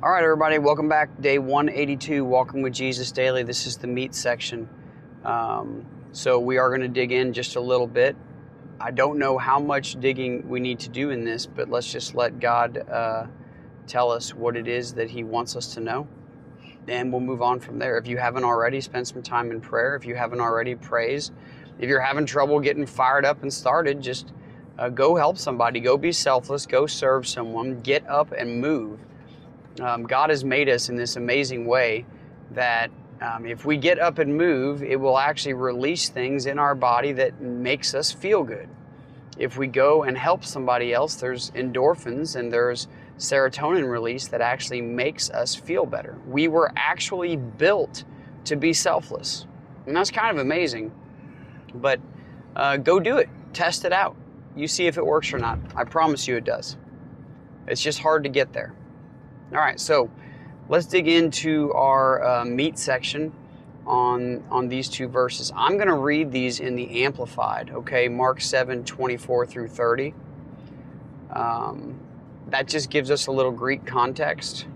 All right, everybody, welcome back. Day 182, Walking with Jesus Daily. This is the meat section. So we are going to dig in just a little bit. I don't know how much digging we need to do in this, but let's just let God tell us what it is that He wants us to know, and we'll move on from there. If you haven't already, spend some time in prayer. If you haven't already, praise. If you're having trouble getting fired up and started, just go help somebody. Go be selfless. Go serve someone. Get up and move. God has made us in this amazing way that if we get up and move, it will actually release things in our body that makes us feel good. If we go and help somebody else, there's endorphins and there's serotonin release that actually makes us feel better. We were actually built to be selfless. And that's kind of amazing. But go do it. Test it out. You see if it works or not. I promise you it does. It's just hard to get there. All right, so let's dig into our meat section on these two verses. I'm going to read these in the Amplified, okay? Mark 7:24 through 30. That just gives us a little Greek context.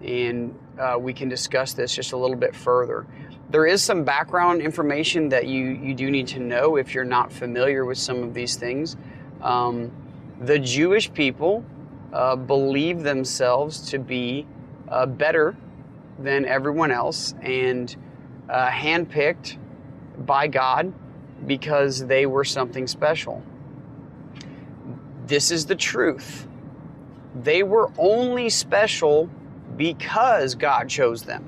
And we can discuss this just a little bit further. There is some background information that you do need to know if you're not familiar with some of these things. The Jewish people believe themselves to be better than everyone else and handpicked by God because they were something special. This is the truth. They were only special because God chose them.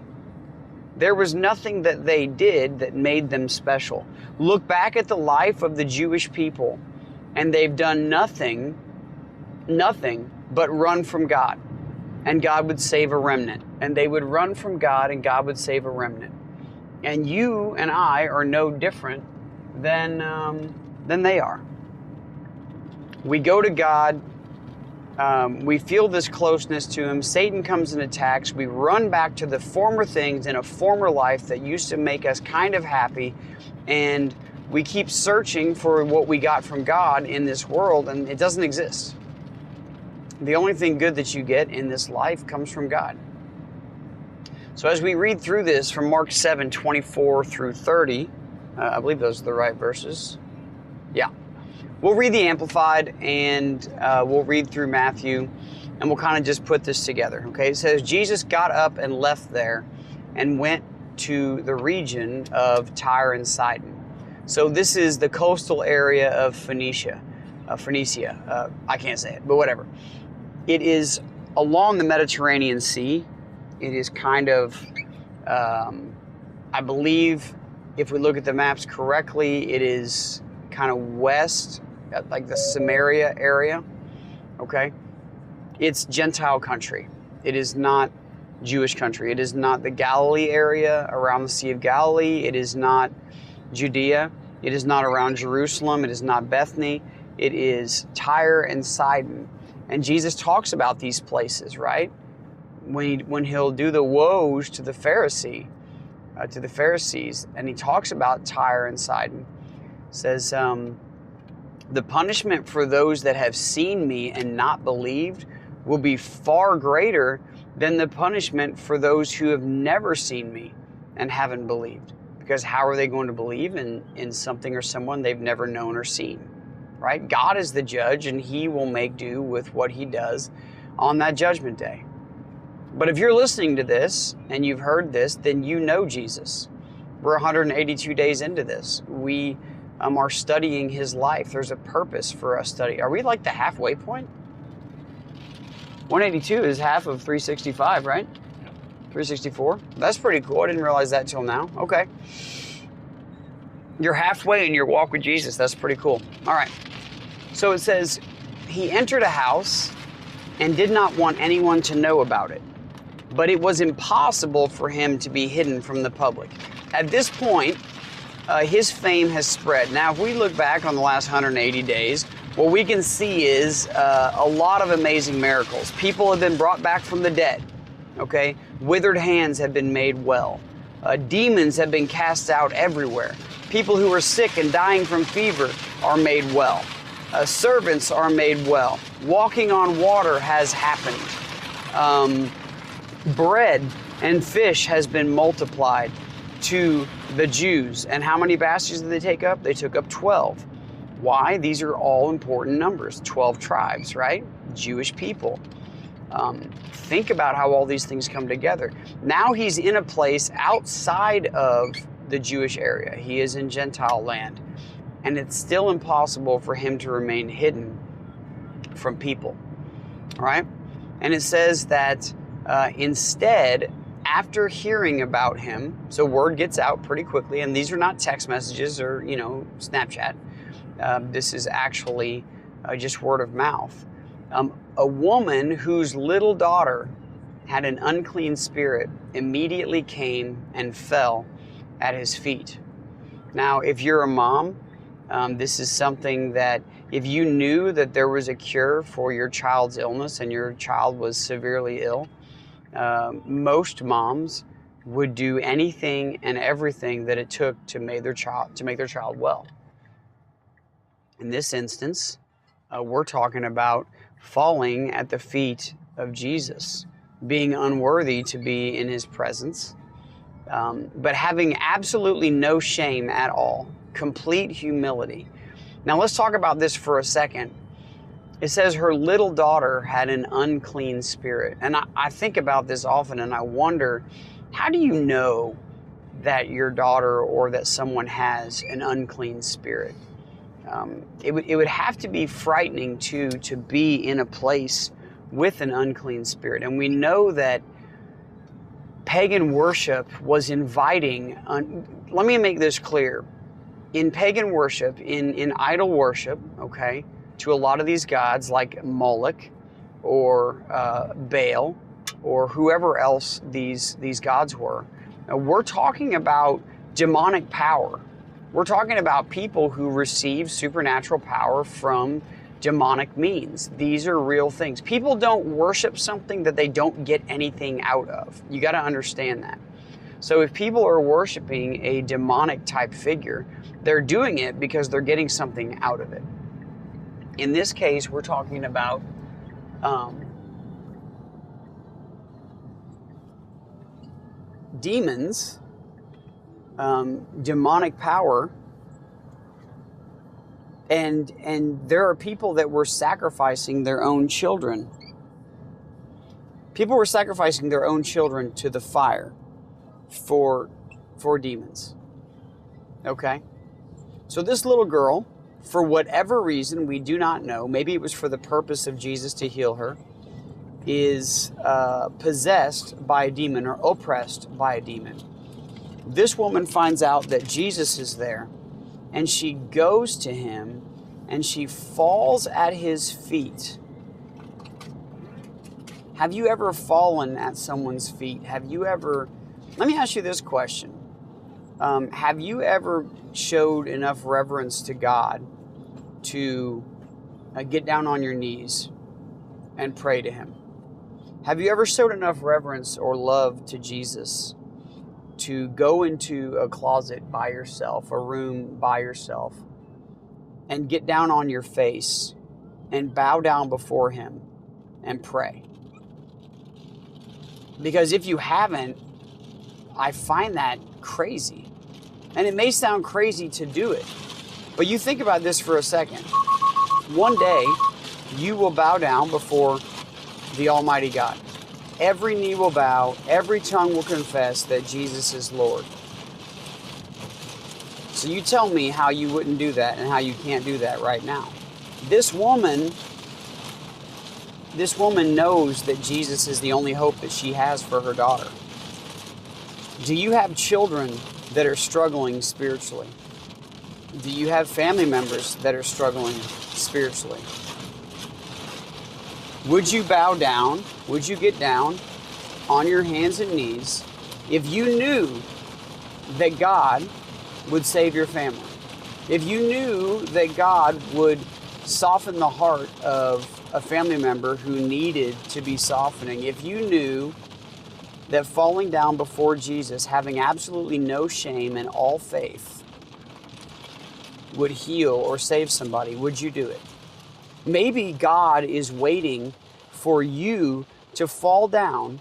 There was nothing that they did that made them special. Look back at the life of the Jewish people, and they've done nothing but run from God, and God would save a remnant. And they would run from God, and God would save a remnant. And you and I are no different than they are. We go to God. We feel this closeness to Him. Satan comes and attacks. We run back to the former things in a former life that used to make us kind of happy, and we keep searching for what we got from God in this world, and it doesn't exist. The only thing good that you get in this life comes from God. So as we read through this from Mark 7:24 through 30, I believe those are the right verses. Yeah. We'll read the Amplified, and we'll read through Matthew, and we'll kind of just put this together. Okay, it says, Jesus got up and left there and went to the region of Tyre and Sidon. So this is the coastal area of Phoenicia. I can't say it, but whatever. It is along the Mediterranean Sea. It is kind of, I believe, if we look at the maps correctly, it is kind of west, like the Samaria area, okay? It's Gentile country. It is not Jewish country. It is not the Galilee area around the Sea of Galilee. It is not Judea. It is not around Jerusalem. It is not Bethany. It is Tyre and Sidon. And Jesus talks about these places, right? When He'll do the woes to the Pharisees, and He talks about Tyre and Sidon. It says, the punishment for those that have seen me and not believed will be far greater than the punishment for those who have never seen me and haven't believed. Because how are they going to believe in something or someone they've never known or seen? Right? God is the judge, and He will make do with what He does on that judgment day. But if you're listening to this and you've heard this, then you know Jesus. We're 182 days into this. We are studying His life. There's a purpose for us studying. Are we like the halfway point? 182 is half of 365, right? 364? That's pretty cool. I didn't realize that till now. Okay. You're halfway in your walk with Jesus. That's pretty cool. All right. So it says, He entered a house and did not want anyone to know about it, but it was impossible for Him to be hidden from the public. At this point, His fame has spread. Now, if we look back on the last 180 days, what we can see is a lot of amazing miracles. People have been brought back from the dead, okay? Withered hands have been made well. Demons have been cast out everywhere. People who are sick and dying from fever are made well. Servants are made well. Walking on water has happened. Bread and fish has been multiplied to the Jews. And how many baskets did they take up? They took up 12. Why? These are all important numbers. 12 tribes, right? Jewish people. Think about how all these things come together. Now he's in a place outside of the Jewish area. He is in Gentile land. And it's still impossible for him to remain hidden from people. All right? And it says that instead, after hearing about him, so word gets out pretty quickly, and these are not text messages or, Snapchat. This is actually just word of mouth. A woman whose little daughter had an unclean spirit immediately came and fell at his feet. Now, if you're a mom, this is something that if you knew that there was a cure for your child's illness and your child was severely ill, most moms would do anything and everything that it took to make their child well. In this instance, we're talking about falling at the feet of Jesus, being unworthy to be in his presence, but having absolutely no shame at all, complete humility. Now let's talk about this for a second. It says her little daughter had an unclean spirit. And I think about this often and I wonder, how do you know that your daughter or that someone has an unclean spirit? It would have to be frightening to be in a place with an unclean spirit. And we know that pagan worship was inviting, let me make this clear. In pagan worship, in idol worship, okay, to a lot of these gods like Moloch or Baal or whoever else these gods were, we're talking about demonic power. We're talking about people who receive supernatural power from demonic means. These are real things. People don't worship something that they don't get anything out of. You got to understand that. So if people are worshiping a demonic type figure, they're doing it because they're getting something out of it. In this case, we're talking about demons, demonic power, and there are people that were sacrificing their own children. People were sacrificing their own children to the fire for demons. Okay? So this little girl, for whatever reason, we do not know, maybe it was for the purpose of Jesus to heal her, is possessed by a demon or oppressed by a demon. This woman finds out that Jesus is there, and she goes to him, and she falls at his feet. Have you ever fallen at someone's feet? Have you ever, let me ask you this question. Have you ever showed enough reverence to God to get down on your knees and pray to him? Have you ever showed enough reverence or love to Jesus to go into a closet by yourself, a room by yourself, and get down on your face and bow down before him and pray? Because if you haven't, I find that crazy. And it may sound crazy to do it, but you think about this for a second. One day, you will bow down before the Almighty God. Every knee will bow, every tongue will confess that Jesus is Lord. So you tell me how you wouldn't do that and how you can't do that right now. This woman knows that Jesus is the only hope that she has for her daughter. Do you have children that are struggling spiritually? Do you have family members that are struggling spiritually? Would you bow down? Would you get down on your hands and knees if you knew that God would save your family? If you knew that God would soften the heart of a family member who needed to be softening, if you knew that falling down before Jesus, having absolutely no shame and all faith, would heal or save somebody, would you do it? Maybe God is waiting for you to fall down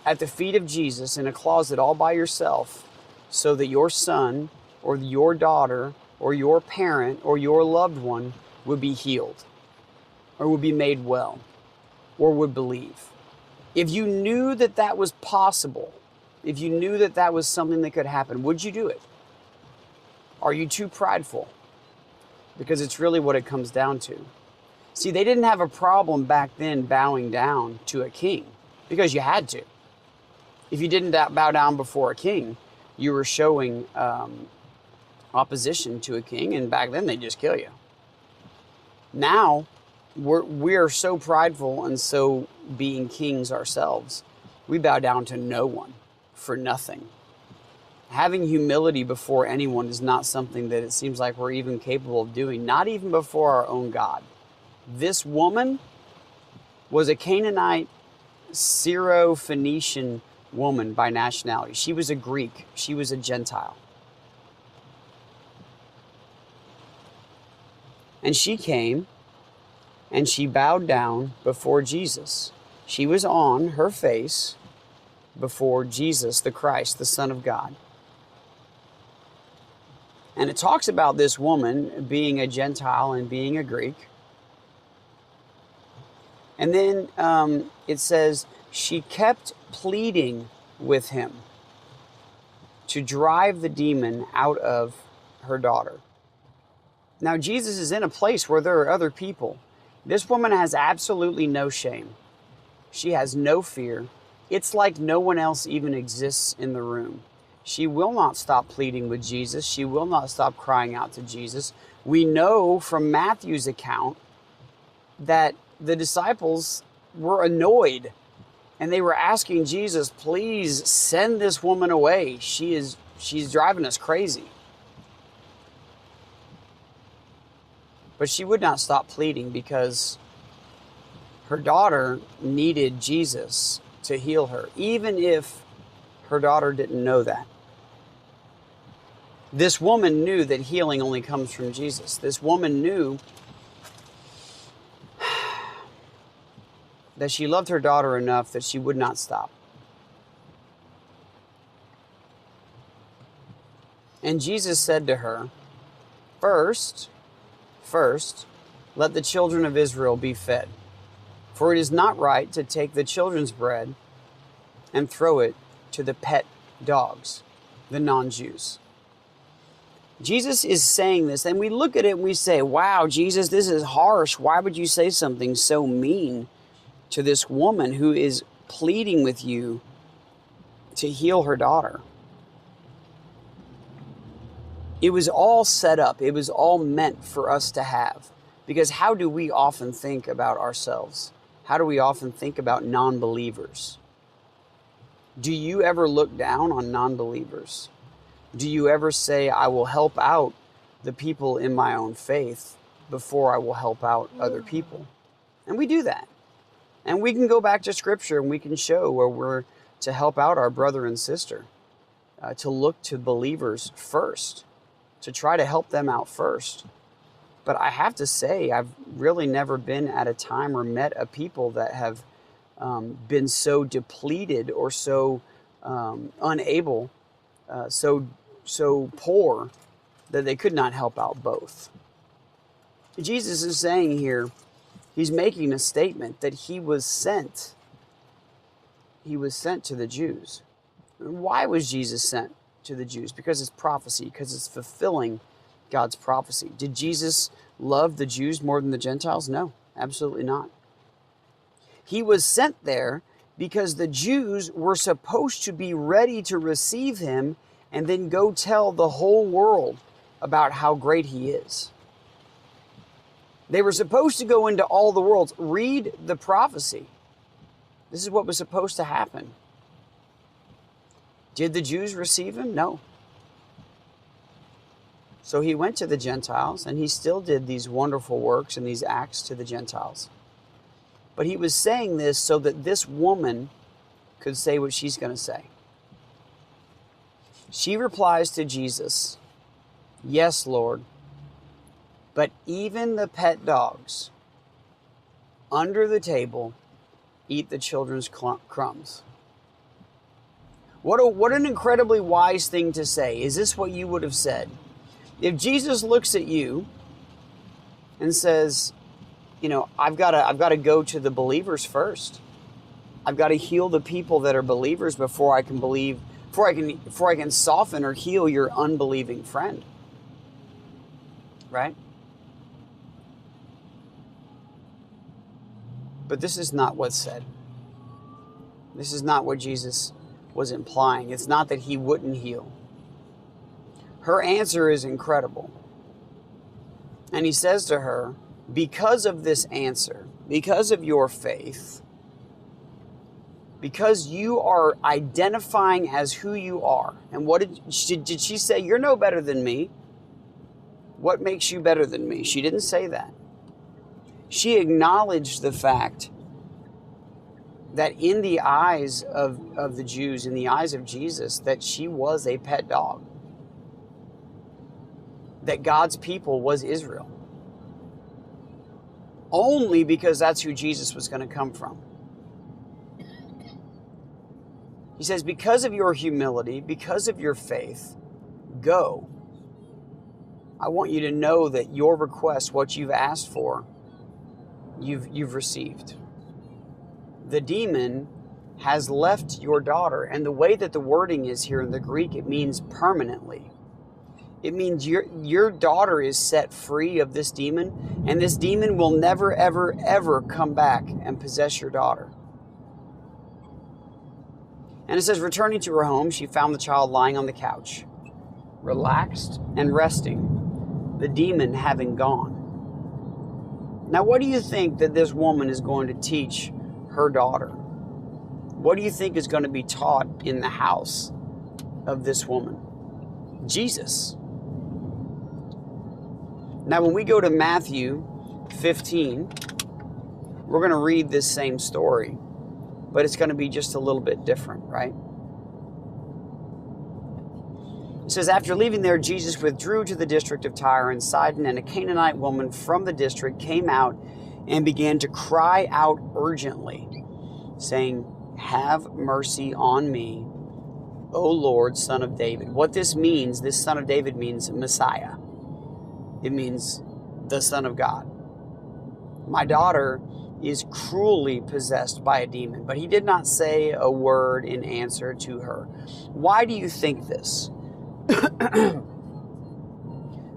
at the feet of Jesus in a closet all by yourself so that your son or your daughter or your parent or your loved one would be healed or would be made well or would believe. If you knew that that was possible, if you knew that that was something that could happen, would you do it? Are you too prideful? Because it's really what it comes down to. See, they didn't have a problem back then bowing down to a king because you had to. If you didn't bow down before a king, you were showing opposition to a king, and back then they'd just kill you. Now, we are so prideful and so being kings ourselves, we bow down to no one for nothing. Having humility before anyone is not something that it seems like we're even capable of doing, not even before our own God. This woman was a Canaanite, Syro-Phoenician woman by nationality. She was a Greek. She was a Gentile. And she came and she bowed down before Jesus. She was on her face before Jesus, the Christ, the Son of God. And it talks about this woman being a Gentile and being a Greek. And then it says she kept pleading with him to drive the demon out of her daughter. Now, Jesus is in a place where there are other people. This woman has absolutely no shame. She has no fear. It's like no one else even exists in the room. She will not stop pleading with Jesus. She will not stop crying out to Jesus. We know from Matthew's account that the disciples were annoyed and they were asking Jesus, please send this woman away. She's driving us crazy. But she would not stop pleading because her daughter needed Jesus to heal her, even if her daughter didn't know that. This woman knew that healing only comes from Jesus. This woman knew that she loved her daughter enough that she would not stop. And Jesus said to her, First, let the children of Israel be fed. For it is not right to take the children's bread and throw it to the pet dogs, the non-Jews. Jesus is saying this, and we look at it and we say, wow, Jesus, this is harsh. Why would you say something so mean to this woman who is pleading with you to heal her daughter? It was all set up. It was all meant for us to have. Because how do we often think about ourselves? How do we often think about non-believers? Do you ever look down on non-believers? Do you ever say, I will help out the people in my own faith before I will help out other people? And we do that. And we can go back to Scripture and we can show where we're to help out our brother and sister, to look to believers first, to try to help them out first. But I have to say, I've really never been at a time or met a people that have been so depleted or so unable, so poor that they could not help out both. Jesus is saying here, he's making a statement that he was sent. He was sent to the Jews. Why was Jesus sent to the Jews? Because it's prophecy, because it's fulfilling God's prophecy. Did Jesus love the Jews more than the Gentiles? No, absolutely not. He was sent there because the Jews were supposed to be ready to receive him and then go tell the whole world about how great he is. They were supposed to go into all the worlds. Read the prophecy. This is what was supposed to happen. Did the Jews receive him? No. So he went to the Gentiles, and he still did these wonderful works and these acts to the Gentiles. But he was saying this so that this woman could say what she's going to say. She replies to Jesus, Yes, Lord, But even the pet dogs under the table eat the children's crumbs. What an incredibly wise thing to say. Is this what you would have said? If Jesus looks at you and says, you know, I've got to go to the believers first. I've got to heal the people that are believers before I can soften or heal your unbelieving friend. Right? But this is not what's said. This is not what Jesus was implying. It's not that he wouldn't heal. Her answer is incredible. And he says to her, because of this answer, because of your faith, because you are identifying as who you are. And what did she say? You're no better than me. What makes you better than me? She didn't say that. She acknowledged the fact that in the eyes of the Jews, in the eyes of Jesus, that she was a pet dog. That God's people was Israel. Only because that's who Jesus was going to come from. He says, because of your humility, because of your faith, go. I want you to know that your request, what you've asked for, you've received. The demon has left your daughter. And the way that the wording is here in the Greek, it means permanently. It means your daughter is set free of this demon, and this demon will never, ever, ever come back and possess your daughter. And it says, returning to her home, she found the child lying on the couch, relaxed and resting, the demon having gone. Now, what do you think that this woman is going to teach her daughter? What do you think is going to be taught in the house of this woman? Jesus. Now, when we go to Matthew 15, we're going to read this same story, but it's going to be just a little bit different, right? It says, after leaving there, Jesus withdrew to the district of Tyre and Sidon, and a Canaanite woman from the district came out and began to cry out urgently, saying, have mercy on me, O Lord, Son of David. What this means, this Son of David means Messiah. It means the Son of God. My daughter is cruelly possessed by a demon, but he did not say a word in answer to her. Why do you think this?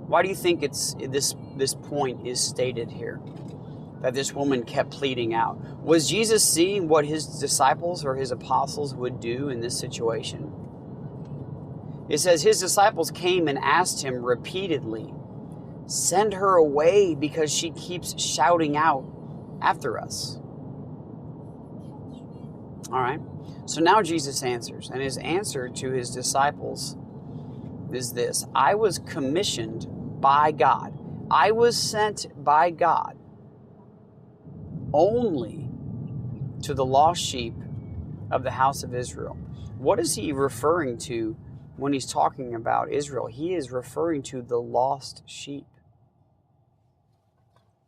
Why do you think it's this point is stated here? That this woman kept pleading out. Was Jesus seeing what his disciples or his apostles would do in this situation? It says his disciples came and asked him repeatedly, send her away because she keeps shouting out after us. All right. So now Jesus answers, and his answer to his disciples is this: I was commissioned by God. I was sent by God only to the lost sheep of the house of Israel. What is he referring to when he's talking about Israel? He is referring to the lost sheep.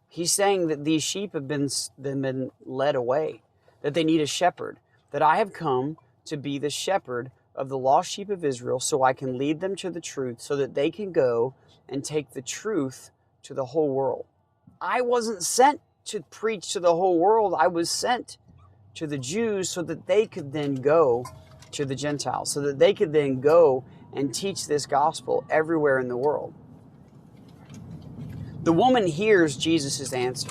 He's saying that these sheep have been led away, that they need a shepherd, that I have come to be the shepherd of the lost sheep of Israel so I can lead them to the truth so that they can go and take the truth to the whole world. I wasn't sent to preach to the whole world. I was sent to the Jews so that they could then go to the Gentiles, so that they could then go and teach this gospel everywhere in the world. The woman hears Jesus' answer,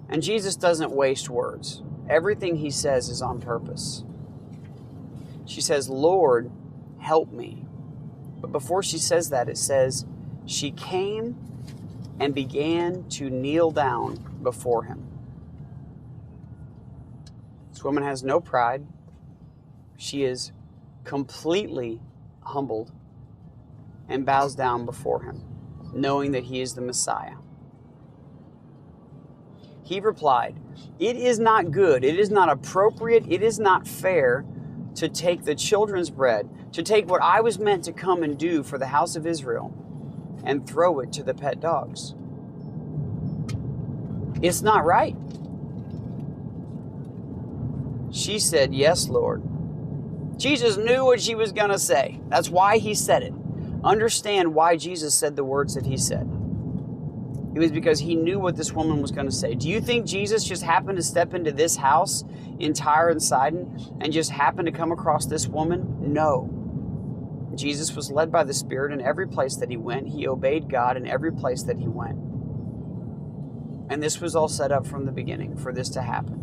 and Jesus doesn't waste words. Everything he says is on purpose. She says, Lord, help me. But before she says that, it says, she came and began to kneel down before him. This woman has no pride. She is completely humbled and bows down before him, knowing that he is the Messiah. He replied, it is not good, it is not appropriate, it is not fair to take the children's bread, to take what I was meant to come and do for the house of Israel, and throw it to the pet dogs. It's not right. She said, yes, Lord. Jesus knew what she was going to say. That's why he said it. Understand why Jesus said the words that he said. It was because he knew what this woman was going to say. Do you think Jesus just happened to step into this house in Tyre and Sidon and just happened to come across this woman? No. Jesus was led by the Spirit in every place that he went. He obeyed God in every place that he went. And this was all set up from the beginning for this to happen.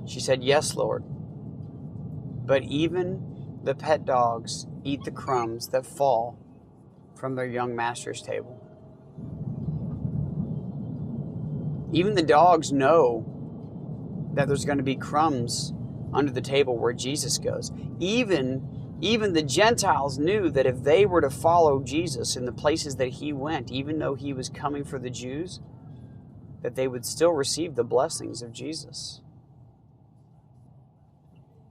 She said, yes, Lord. But even the pet dogs eat the crumbs that fall from their young master's table. Even the dogs know that there's going to be crumbs under the table where Jesus goes. Even the Gentiles knew that if they were to follow Jesus in the places that he went, even though he was coming for the Jews, that they would still receive the blessings of Jesus.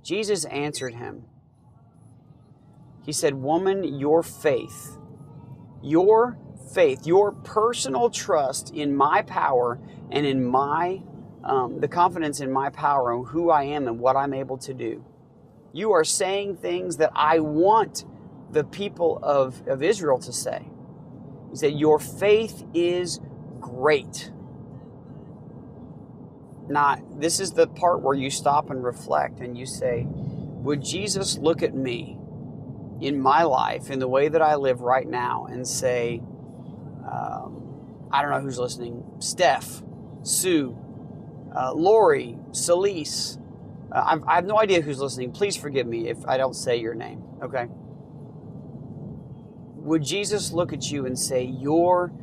Jesus answered him. He said, woman, your faith, your personal trust in my power and in my, the confidence in my power and who I am and what I'm able to do. You are saying things that I want the people of Israel to say. He said, your faith is great. Now, this is the part where you stop and reflect and you say, would Jesus look at me in my life, in the way that I live right now, and say, I don't know who's listening, Steph, Sue, Lori, Celise, I have no idea who's listening. Please forgive me if I don't say your name, okay? Would Jesus look at you and say, your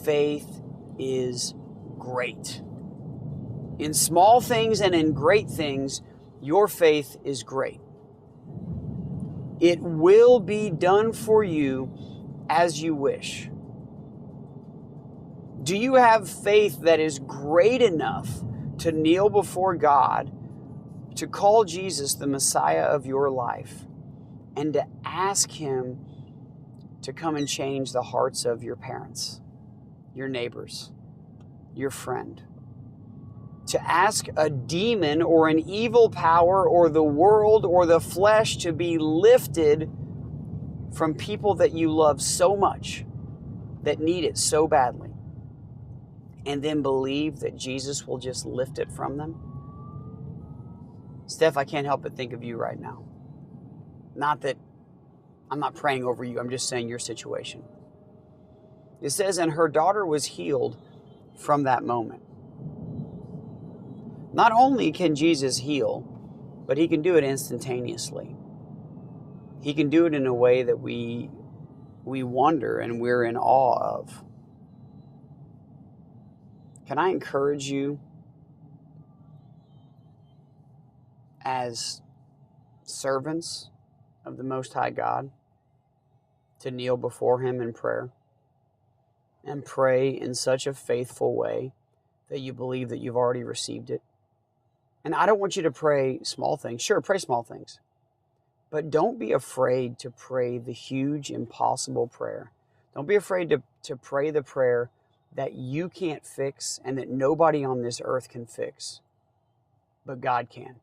faith is great? In small things and in great things, your faith is great. It will be done for you as you wish. Do you have faith that is great enough to kneel before God, to call Jesus the Messiah of your life, and to ask him to come and change the hearts of your parents, your neighbors, your friend? To ask a demon or an evil power or the world or the flesh to be lifted from people that you love so much, that need it so badly, and then believe that Jesus will just lift it from them? Steph, I can't help but think of you right now. Not that I'm not praying over you, I'm just saying your situation. It says, and her daughter was healed from that moment. Not only can Jesus heal, but he can do it instantaneously. He can do it in a way that we wonder and we're in awe of. Can I encourage you as servants of the Most High God to kneel before him in prayer and pray in such a faithful way that you believe that you've already received it? And I don't want you to pray small things. Sure, pray small things. But don't be afraid to pray the huge, impossible prayer. Don't be afraid to pray the prayer that you can't fix and that nobody on this earth can fix, but God can.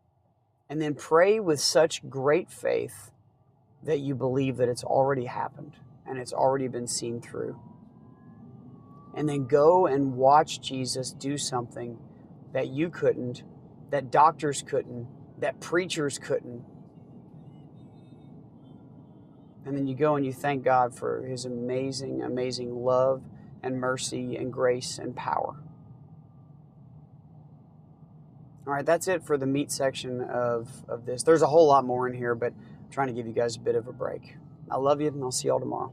And then pray with such great faith that you believe that it's already happened and it's already been seen through. And then go and watch Jesus do something that you couldn't, that doctors couldn't, that preachers couldn't. And then you go and you thank God for his amazing, amazing love and mercy and grace and power. All right, that's it for the meat section of this. There's a whole lot more in here, but I'm trying to give you guys a bit of a break. I love you, and I'll see y'all tomorrow.